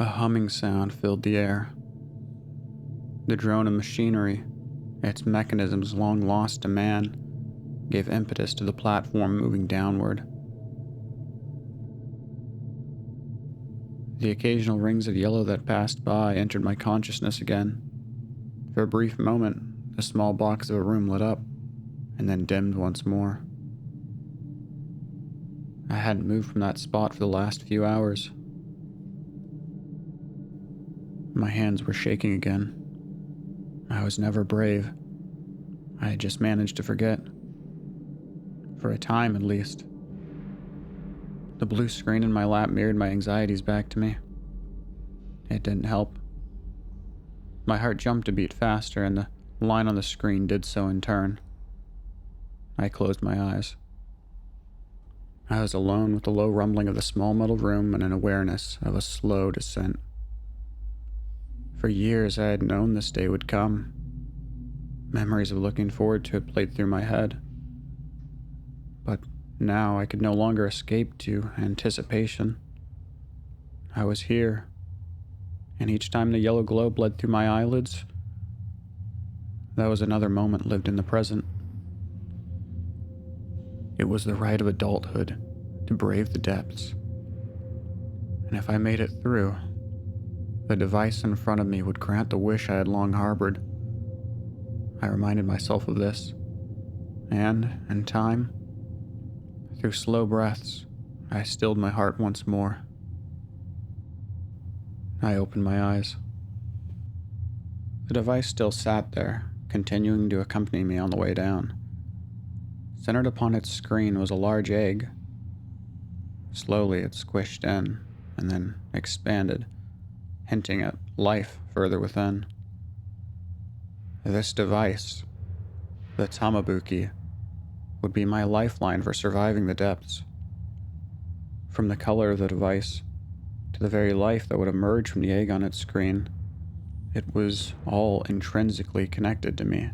A humming sound filled the air. The drone of machinery, its mechanisms long lost to man, gave impetus to the platform moving downward. The occasional rings of yellow that passed by entered my consciousness again. For a brief moment, the small box of a room lit up, and then dimmed once more. I hadn't moved from that spot for the last few hours. My hands were shaking again. I was never brave. I had just managed to forget. For a time, at least. The blue screen in my lap mirrored my anxieties back to me. It didn't help. My heart jumped a beat faster, and the line on the screen did so in turn. I closed my eyes. I was alone with the low rumbling of the small metal room and an awareness of a slow descent. For years I had known this day would come. Memories of looking forward to it played through my head. But now I could no longer escape to anticipation. I was here, and each time the yellow glow bled through my eyelids, that was another moment lived in the present. It was the right of adulthood to brave the depths. And if I made it through, the device in front of me would grant the wish I had long harbored. I reminded myself of this, and, in time, through slow breaths, I stilled my heart once more. I opened my eyes. The device still sat there, continuing to accompany me on the way down. Centered upon its screen was a large egg. Slowly it squished in, and then expanded, hinting at life further within. This device, the Tamabuki, would be my lifeline for surviving the depths. From the color of the device to the very life that would emerge from the egg on its screen, it was all intrinsically connected to me.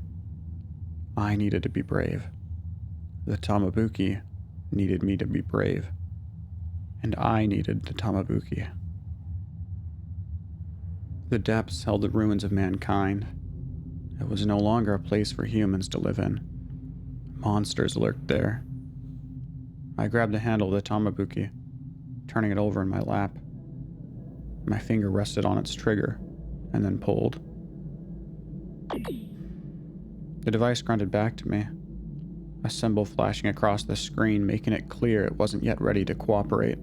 I needed to be brave. The Tamabuki needed me to be brave. And I needed the Tamabuki. The depths held the ruins of mankind. It was no longer a place for humans to live in. Monsters lurked there. I grabbed the handle of the Tamabuki, turning it over in my lap. My finger rested on its trigger, and then pulled. The device grunted back to me, a symbol flashing across the screen, making it clear it wasn't yet ready to cooperate.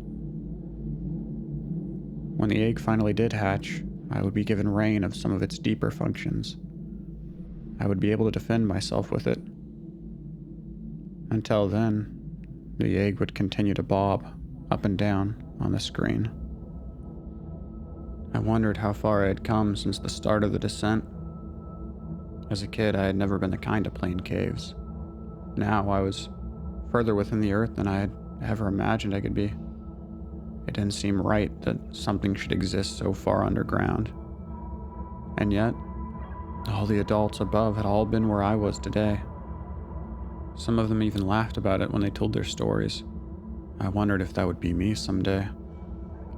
When the egg finally did hatch, I would be given reign of some of its deeper functions. I would be able to defend myself with it. Until then, the egg would continue to bob up and down on the screen. I wondered how far I had come since the start of the descent. As a kid, I had never been the kind to play in caves. Now I was further within the earth than I had ever imagined I could be. It didn't seem right that something should exist so far underground. And yet, all the adults above had all been where I was today. Some of them even laughed about it when they told their stories. I wondered if that would be me someday.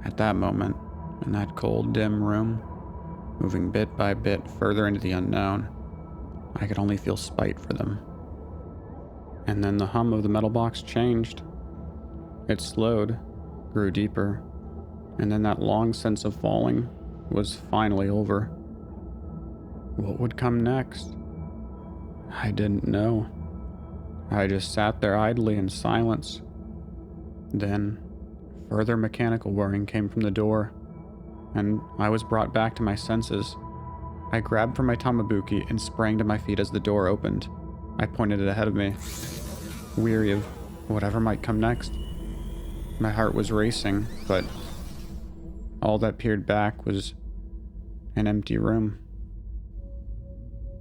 At that moment, in that cold, dim room, moving bit by bit further into the unknown, I could only feel spite for them. And then the hum of the metal box changed. It slowed, grew deeper, and then that long sense of falling was finally over. What would come next? I didn't know. I just sat there idly in silence. Then, further mechanical whirring came from the door, and I was brought back to my senses. I grabbed for my Tamabuki and sprang to my feet as the door opened. I pointed it ahead of me, weary of whatever might come next. My heart was racing, but all that peered back was an empty room.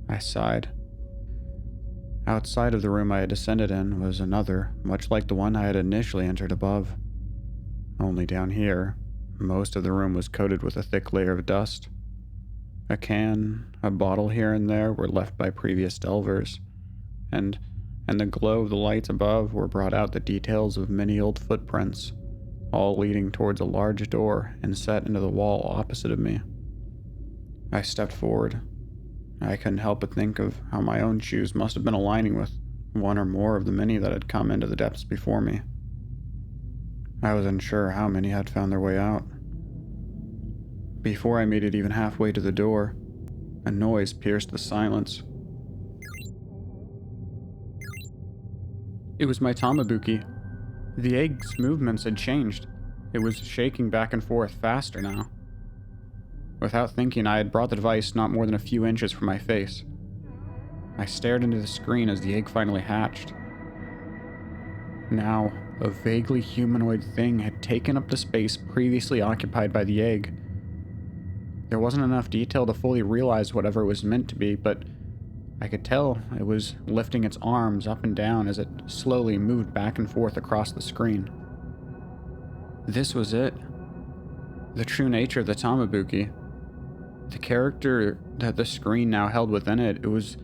I sighed. Outside of the room I had descended in was another, much like the one I had initially entered above. Only down here, most of the room was coated with a thick layer of dust. A can, a bottle here and there were left by previous delvers, and the glow of the lights above were brought out the details of many old footprints, all leading towards a large door inset into the wall opposite of me. I stepped forward. I couldn't help but think of how my own shoes must have been aligning with one or more of the many that had come into the depths before me. I was unsure how many had found their way out. Before I made it even halfway to the door, a noise pierced the silence. It was my Tamabuki. The egg's movements had changed. It was shaking back and forth faster now. Without thinking, I had brought the device not more than a few inches from my face. I stared into the screen as the egg finally hatched. Now, a vaguely humanoid thing had taken up the space previously occupied by the egg. There wasn't enough detail to fully realize whatever it was meant to be, but I could tell it was lifting its arms up and down as it slowly moved back and forth across the screen. This was it. The true nature of the Tamabuki. The character that the screen now held within it was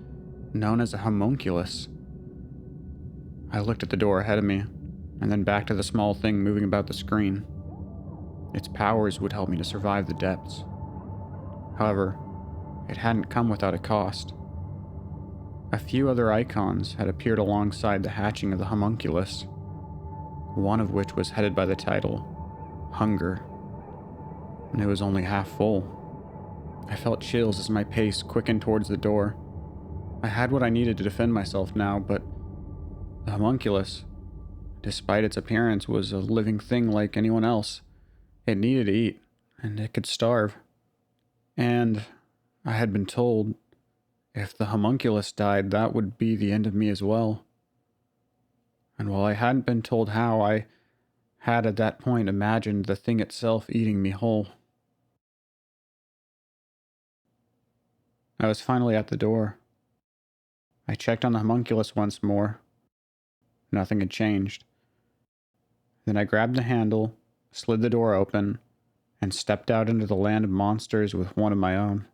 known as a homunculus. I looked at the door ahead of me, and then back to the small thing moving about the screen. Its powers would help me to survive the depths. However, it hadn't come without a cost. A few other icons had appeared alongside the hatching of the homunculus, one of which was headed by the title, Hunger, and it was only half full. I felt chills as my pace quickened towards the door. I had what I needed to defend myself now, but the homunculus, despite its appearance, was a living thing like anyone else. It needed to eat, and it could starve. And I had been told, if the homunculus died, that would be the end of me as well. And while I hadn't been told how, I had at that point imagined the thing itself eating me whole. I was finally at the door. I checked on the homunculus once more. Nothing had changed. Then I grabbed the handle, slid the door open, and stepped out into the land of monsters with one of my own.